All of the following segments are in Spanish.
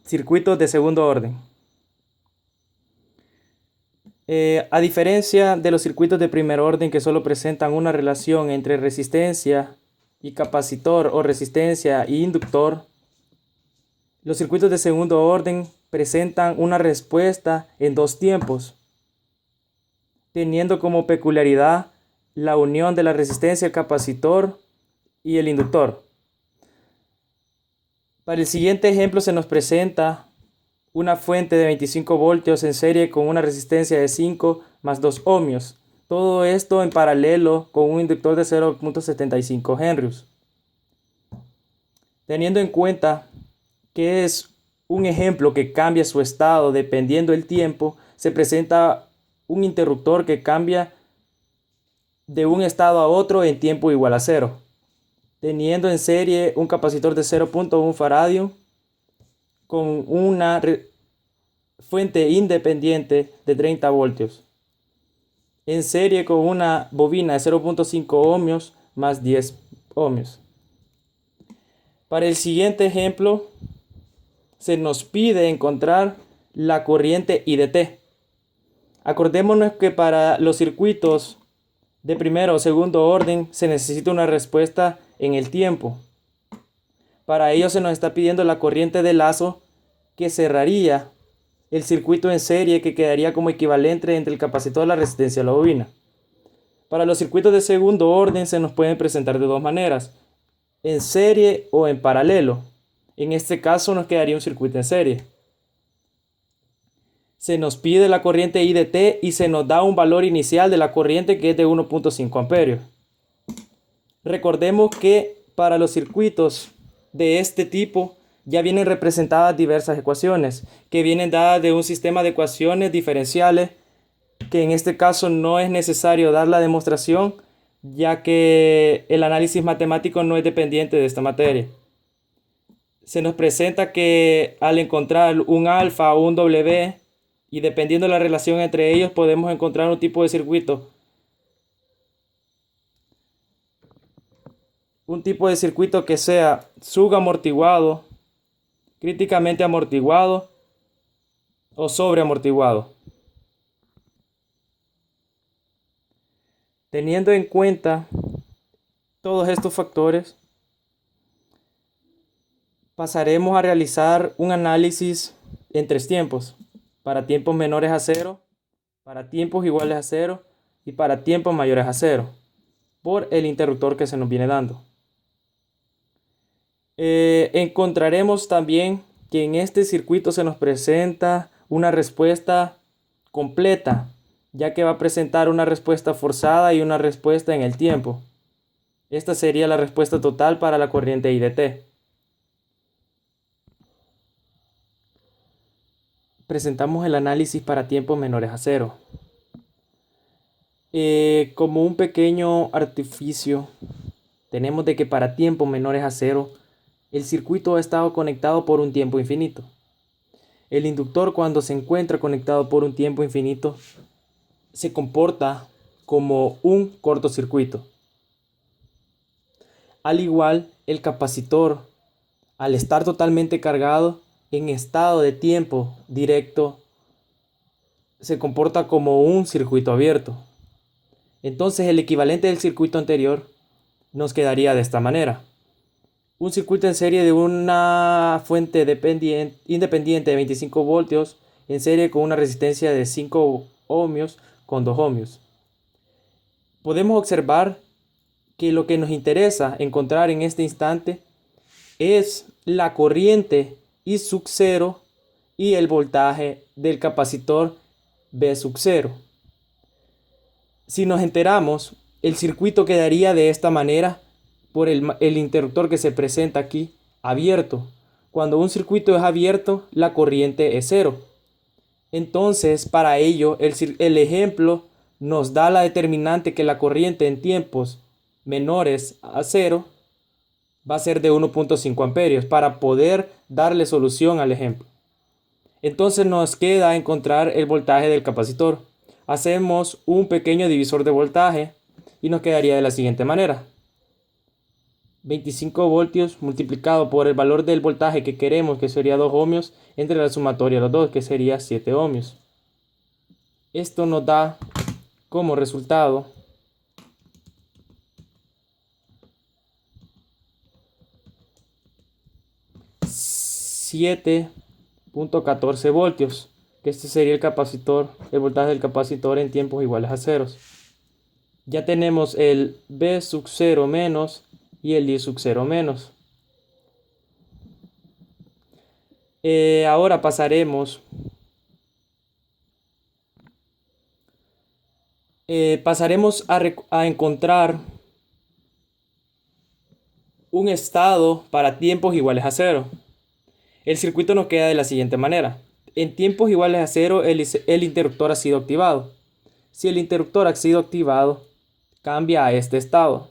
Circuitos de segundo orden. A diferencia de los circuitos de primer orden que solo presentan una relación entre resistencia y capacitor o resistencia y inductor, los circuitos de segundo orden presentan una respuesta en dos tiempos, teniendo como peculiaridad la unión de la resistencia, el capacitor y el inductor. Para el siguiente ejemplo se nos presenta una fuente de 25 voltios en serie con una resistencia de 5 más 2 ohmios. Todo esto en paralelo con un inductor de 0.75 henrios. Teniendo en cuenta que es un ejemplo que cambia su estado dependiendo del tiempo, se presenta un interruptor que cambia de un estado a otro en tiempo igual a 0. Teniendo en serie un capacitor de 0.1 faradio con una fuente independiente de 30 voltios. En serie con una bobina de 0.5 ohmios más 10 ohmios. Para el siguiente ejemplo, se nos pide encontrar la corriente IDT. Acordémonos que para los circuitos de primero o segundo orden se necesita una respuesta en el tiempo. Para ello se nos está pidiendo la corriente de lazo que cerraría el circuito en serie, que quedaría como equivalente entre el capacitor y la resistencia de la bobina. Para los circuitos de segundo orden se nos pueden presentar de dos maneras, en serie o en paralelo. En este caso nos quedaría un circuito en serie. Se nos pide la corriente IDT y se nos da un valor inicial de la corriente que es de 1.5 amperios. Recordemos que para los circuitos de este tipo ya vienen representadas diversas ecuaciones que vienen dadas de un sistema de ecuaciones diferenciales, que en este caso no es necesario dar la demostración, ya que el análisis matemático no es dependiente de esta materia. Se nos presenta que al encontrar un alfa o un W, y dependiendo de la relación entre ellos, podemos encontrar un tipo de circuito. Un tipo de circuito que sea sugamortiguado, críticamente amortiguado o sobreamortiguado. Teniendo en cuenta todos estos factores, pasaremos a realizar un análisis en tres tiempos: para tiempos menores a 0, para tiempos iguales a 0 y para tiempos mayores a 0, por el interruptor que se nos viene dando. Encontraremos también que en este circuito se nos presenta una respuesta completa, ya que va a presentar una respuesta forzada y una respuesta en el tiempo. Esta sería la respuesta total para la corriente IDT. Presentamos el análisis para tiempos menores a 0. Como un pequeño artificio, tenemos de que para tiempos menores a 0, el circuito ha estado conectado por un tiempo infinito. El inductor, cuando se encuentra conectado por un tiempo infinito, se comporta como un cortocircuito. Al igual, el capacitor, al estar totalmente cargado en estado de tiempo directo, se comporta como un circuito abierto. Entonces el equivalente del circuito anterior nos quedaría de esta manera: un circuito en serie de una fuente independiente de 25 voltios en serie con una resistencia de 5 ohmios con 2 ohmios. Podemos observar que lo que nos interesa encontrar en este instante es la corriente I sub 0 y el voltaje del capacitor V sub 0. Si nos enteramos, el circuito quedaría de esta manera por el interruptor que se presenta aquí, abierto. Cuando un circuito es abierto, la corriente es 0. Entonces, para ello, el ejemplo nos da la determinante que la corriente en tiempos menores a 0 va a ser de 1.5 amperios para poder darle solución al ejemplo. Entonces nos queda encontrar el voltaje del capacitor. Hacemos un pequeño divisor de voltaje y nos quedaría de la siguiente manera: 25 voltios multiplicado por el valor del voltaje que queremos, que sería 2 ohmios, entre la sumatoria de los dos, que sería 7 ohmios. Esto nos da como resultado 7.14 voltios, que este sería el voltaje del capacitor en tiempos iguales a ceros. Ya tenemos el V sub 0 menos y el I sub 0 menos. Ahora pasaremos a encontrar un estado para tiempos iguales a cero. El circuito nos queda de la siguiente manera. En tiempos iguales a cero, el interruptor ha sido activado. Si el interruptor ha sido activado, cambia a este estado.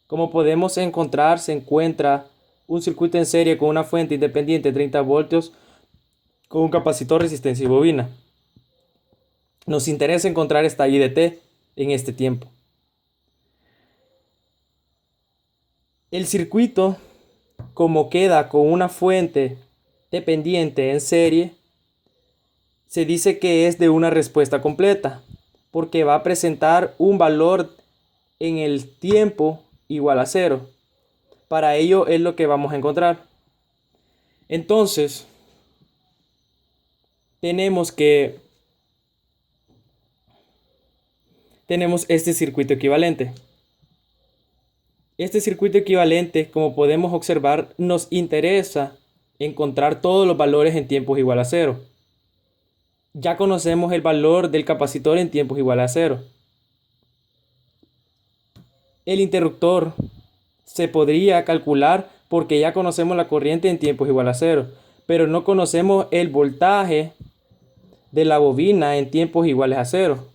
Como podemos encontrar, se encuentra un circuito en serie con una fuente independiente de 30 voltios con un capacitor, resistencia y bobina. Nos interesa encontrar esta I de t en este tiempo. El circuito, como queda con una fuente dependiente en serie, se dice que es de una respuesta completa, porque va a presentar un valor en el tiempo igual a cero. Para ello es lo que vamos a encontrar. Entonces, tenemos este circuito equivalente. Este circuito equivalente, como podemos observar, nos interesa encontrar todos los valores en tiempos igual a cero. Ya conocemos el valor del capacitor en tiempos igual a cero. El interruptor se podría calcular porque ya conocemos la corriente en tiempos igual a cero, pero no conocemos el voltaje de la bobina en tiempos iguales a cero.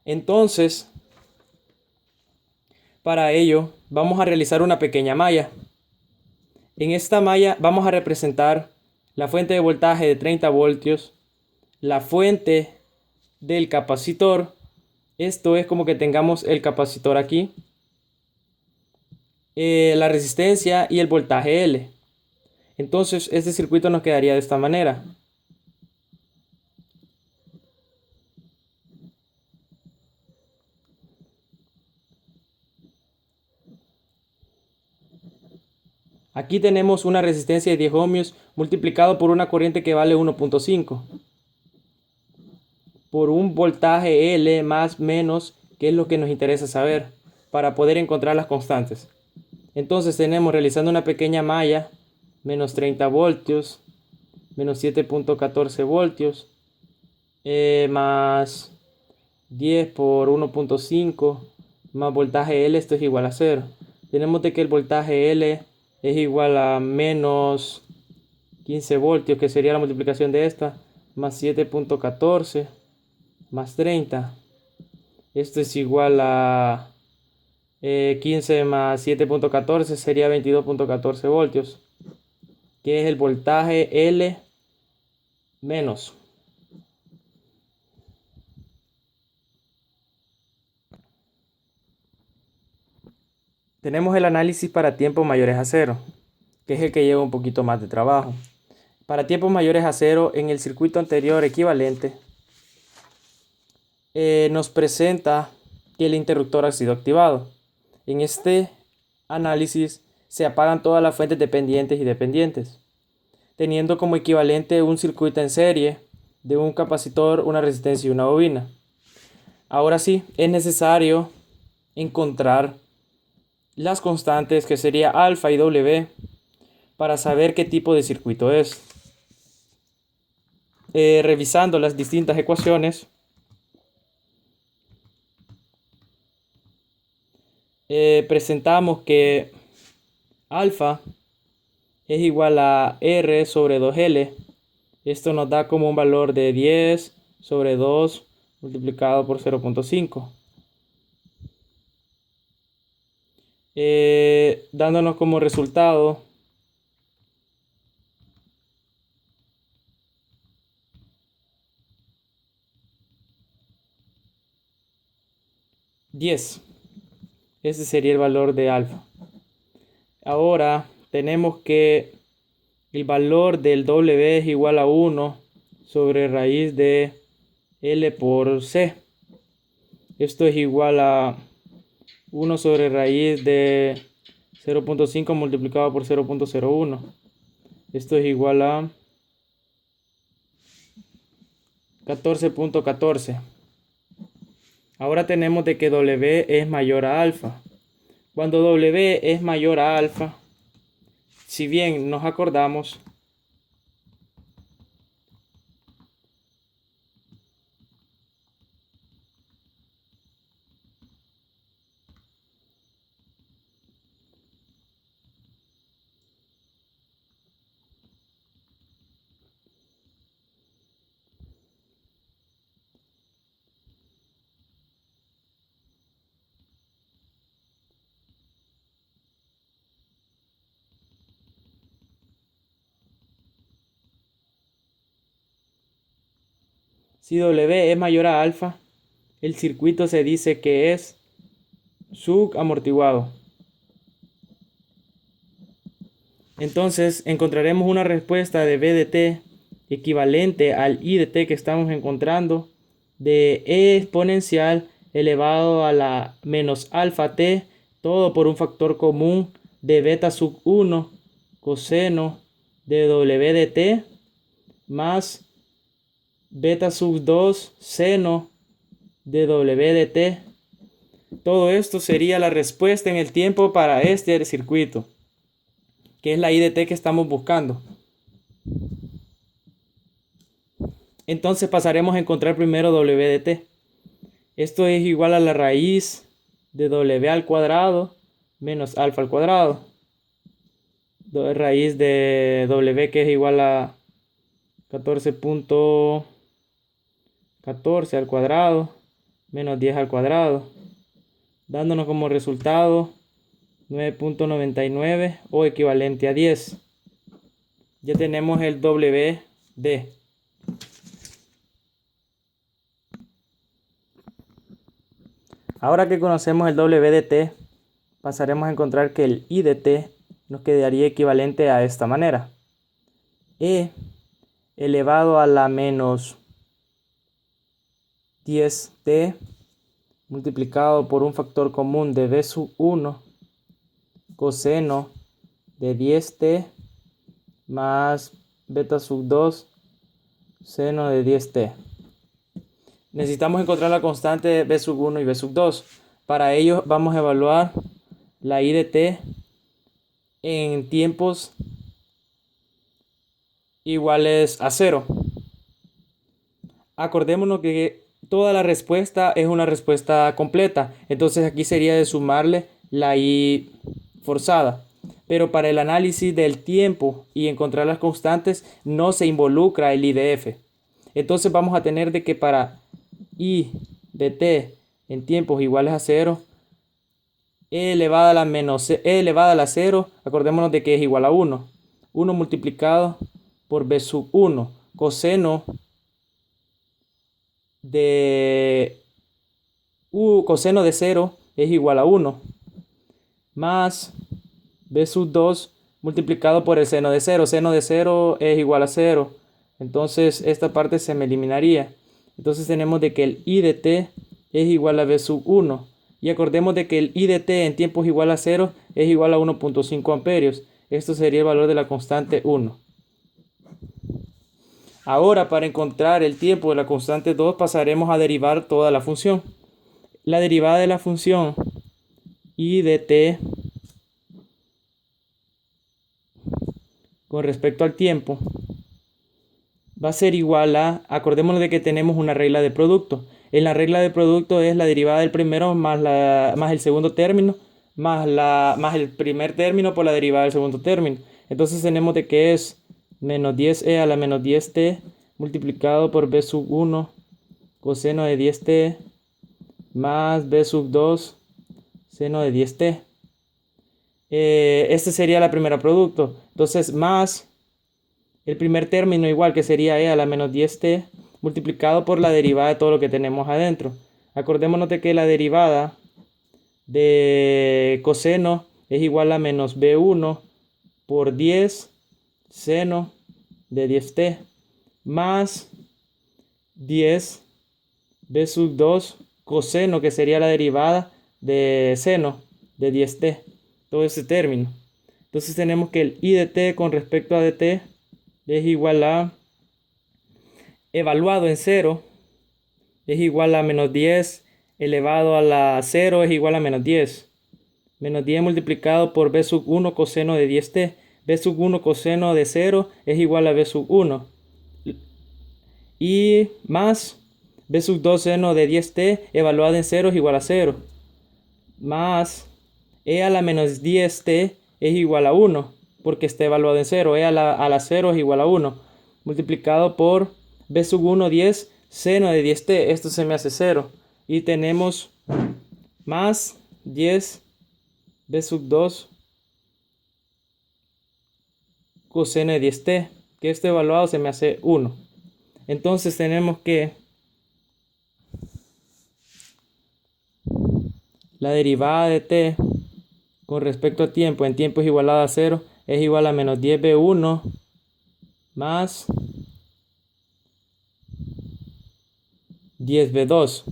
Entonces, para ello vamos a realizar una pequeña malla. En esta malla vamos a representar la fuente de voltaje de 30 voltios, la fuente del capacitor. Esto es como que tengamos el capacitor aquí, la resistencia y el voltaje L. Entonces este circuito nos quedaría de esta manera. Aquí tenemos una resistencia de 10 ohmios multiplicado por una corriente que vale 1.5 por un voltaje L más menos, que es lo que nos interesa saber para poder encontrar las constantes. Entonces tenemos, realizando una pequeña malla, menos 30 voltios, menos 7.14 voltios, más 10 por 1.5, más voltaje L, esto es igual a 0. Tenemos de que el voltaje L es igual a menos 15 voltios, que sería la multiplicación de esta, más 7.14, más 30. Esto es igual a 15 más 7.14 sería 22.14 voltios, que es el voltaje L menos. Tenemos el análisis para tiempos mayores a cero, que es el que lleva un poquito más de trabajo. Para tiempos mayores a cero, en el circuito anterior equivalente, nos presenta que el interruptor ha sido activado. En este análisis se apagan todas las fuentes dependientes y dependientes, teniendo como equivalente un circuito en serie de un capacitor, una resistencia y una bobina. Ahora sí, es necesario encontrar las constantes, que sería alfa y W, para saber qué tipo de circuito es. Revisando las distintas ecuaciones, presentamos que alfa es igual a R sobre 2L. Esto nos da como un valor de 10 sobre 2 multiplicado por 0.5. Dándonos como resultado 10. Ese sería el valor de alfa. Ahora tenemos que el valor del W es igual a 1 sobre raíz de L por C. Esto es igual a 1 sobre raíz de 0.5 multiplicado por 0.01. Esto es igual a 14.14. Ahora tenemos de que W es mayor a alfa. Cuando W es mayor a alfa, si bien nos acordamos, si W es mayor a alfa, el circuito se dice que es sugamortiguado. Entonces encontraremos una respuesta de B de t equivalente al I de t que estamos encontrando de E exponencial elevado a la menos alfa t, todo por un factor común de beta sub 1 coseno de W de t más beta sub 2 seno de W de t. Todo esto sería la respuesta en el tiempo para este circuito, que es la I de t que estamos buscando. Entonces pasaremos a encontrar primero W de t. Esto es igual a la raíz de W al cuadrado menos alfa al cuadrado. Raíz de W que es igual a 14.14 al cuadrado menos 10 al cuadrado, dándonos como resultado 9.99 o equivalente a 10. Ya tenemos el WD. Ahora que conocemos el W de t, pasaremos a encontrar que el I de t nos quedaría equivalente a esta manera. E elevado a la menos 10t multiplicado por un factor común de B sub 1 coseno de 10t más beta sub 2 seno de 10t. Necesitamos encontrar la constante de B sub 1 y B sub 2. Para ello vamos a evaluar la I de t en tiempos iguales a 0. Acordémonos que toda la respuesta es una respuesta completa. Entonces aquí sería de sumarle la I forzada. Pero para el análisis del tiempo y encontrar las constantes no se involucra el I de f. Entonces vamos a tener de que para I de t en tiempos iguales a 0, e elevada a la menos e elevada a la 0, acordémonos de que es igual a 1. 1 multiplicado por b sub 1 coseno de coseno de 0 es igual a 1 más b sub 2 multiplicado por el seno de 0. Seno de 0 es igual a 0. Entonces esta parte se me eliminaría. Entonces tenemos de que el I de t es igual a b sub 1. Y acordemos de que el I de t en tiempos igual a 0 es igual a 1.5 amperios. Esto sería el valor de la constante 1. Ahora para encontrar el tiempo de la constante 2 pasaremos a derivar toda la función. La derivada de la función I de t con respecto al tiempo va a ser igual a, acordémonos de que tenemos una regla de producto. En la regla de producto es la derivada del primero más el segundo término más el primer término por la derivada del segundo término. Entonces tenemos de que es menos 10e a la menos 10t multiplicado por b sub 1 coseno de 10t más b sub 2 seno de 10t. Este sería la primera producto. Entonces más el primer término igual que sería e a la menos 10t multiplicado por la derivada de todo lo que tenemos adentro. Acordémonos de que la derivada de coseno es igual a menos B1 por 10 seno de 10t más 10 B sub 2 coseno, que sería la derivada de seno de 10t, todo ese término. Entonces tenemos que el I de t con respecto a dt es igual a, evaluado en 0, es igual a menos 10 elevado a la 0 es igual a menos 10. Menos 10 multiplicado por b sub 1 coseno de 10t. b sub 1 coseno de 0 es igual a b sub 1. Y más b sub 2 seno de 10t evaluado en 0 es igual a 0. Más e a la menos 10t es igual a 1, porque está evaluado en 0. E a la 0 es igual a 1. Multiplicado por b sub 1 10 seno de 10t. Esto se me hace 0. Y tenemos más 10 b sub 2 coseno de 10t, que esto evaluado se me hace 1. Entonces tenemos que la derivada de t con respecto a tiempo en tiempo es igualada a 0 es igual a menos 10b1 más 10b2.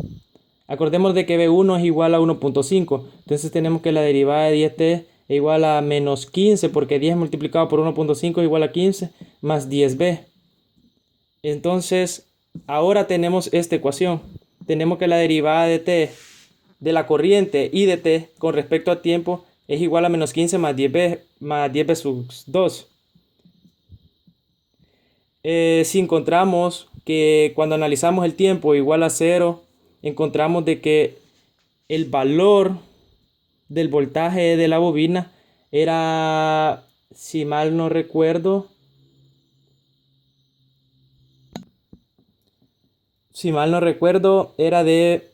Acordemos de que b1 es igual a 1.5. Entonces tenemos que la derivada de 10t es igual a menos 15, porque 10 multiplicado por 1.5 es igual a 15, más 10b. Entonces, ahora tenemos esta ecuación. Tenemos que la derivada de t de la corriente I de t con respecto a tiempo es igual a menos 15 más 10b sub 2. Si encontramos que cuando analizamos el tiempo igual a 0, encontramos de que el valor del voltaje de la bobina era, si mal no recuerdo, era de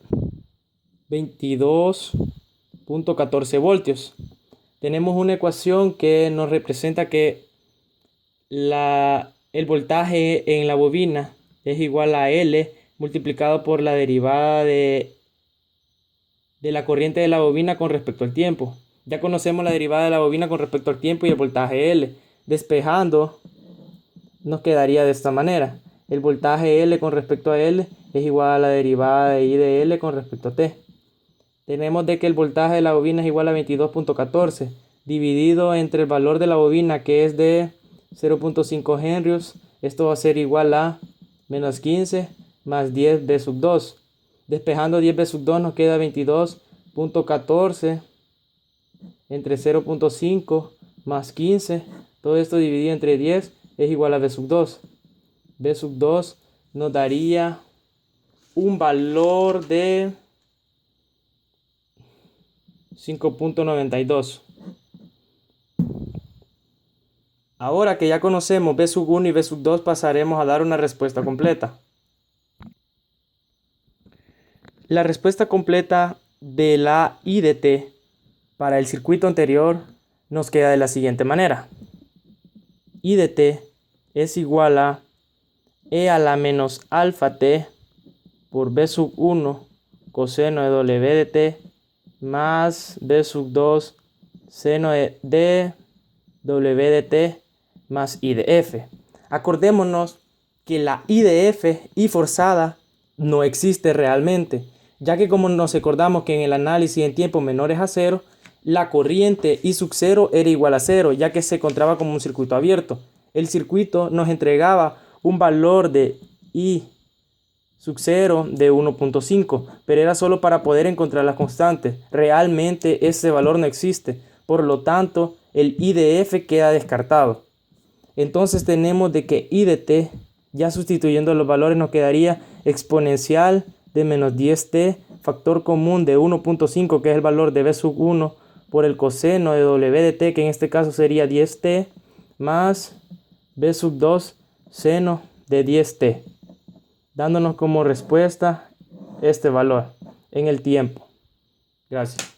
22.14 voltios. Tenemos una ecuación que nos representa que el voltaje en la bobina es igual a L multiplicado por la derivada de la corriente de la bobina con respecto al tiempo. Ya conocemos la derivada de la bobina con respecto al tiempo y el voltaje L. Despejando, nos quedaría de esta manera. El voltaje L con respecto a L es igual a la derivada de I de L con respecto a T. Tenemos de que el voltaje de la bobina es igual a 22.14 dividido entre el valor de la bobina, que es de 0.5 henrios. Esto va a ser igual a menos 15 más 10 b sub 2. Despejando 10 b sub 2 nos queda 22.14 entre 0.5 más 15. Todo esto dividido entre 10 es igual a b sub 2. B sub 2 nos daría un valor de 5.92. Ahora que ya conocemos B sub 1 y B sub 2, pasaremos a dar una respuesta completa. La respuesta completa de la I de t para el circuito anterior nos queda de la siguiente manera. I de t es igual a E a la menos alfa t por B sub 1 coseno de W de t más B sub 2 seno de W de t más I de f. Acordémonos que la I de f, I forzada, no existe realmente, ya que como nos acordamos que en el análisis en tiempos menores a 0, la corriente I sub 0 era igual a 0, ya que se encontraba como un circuito abierto. El circuito nos entregaba un valor de I sub 0 de 1.5, pero era solo para poder encontrar las constantes. Realmente ese valor no existe, por lo tanto el I de f queda descartado. Entonces tenemos de que I de t, ya sustituyendo los valores, nos quedaría exponencial de menos 10t, factor común de 1.5, que es el valor de b sub 1, por el coseno de w de t, que en este caso sería 10t, más b sub 2 seno de 10t, dándonos como respuesta este valor en el tiempo. Gracias.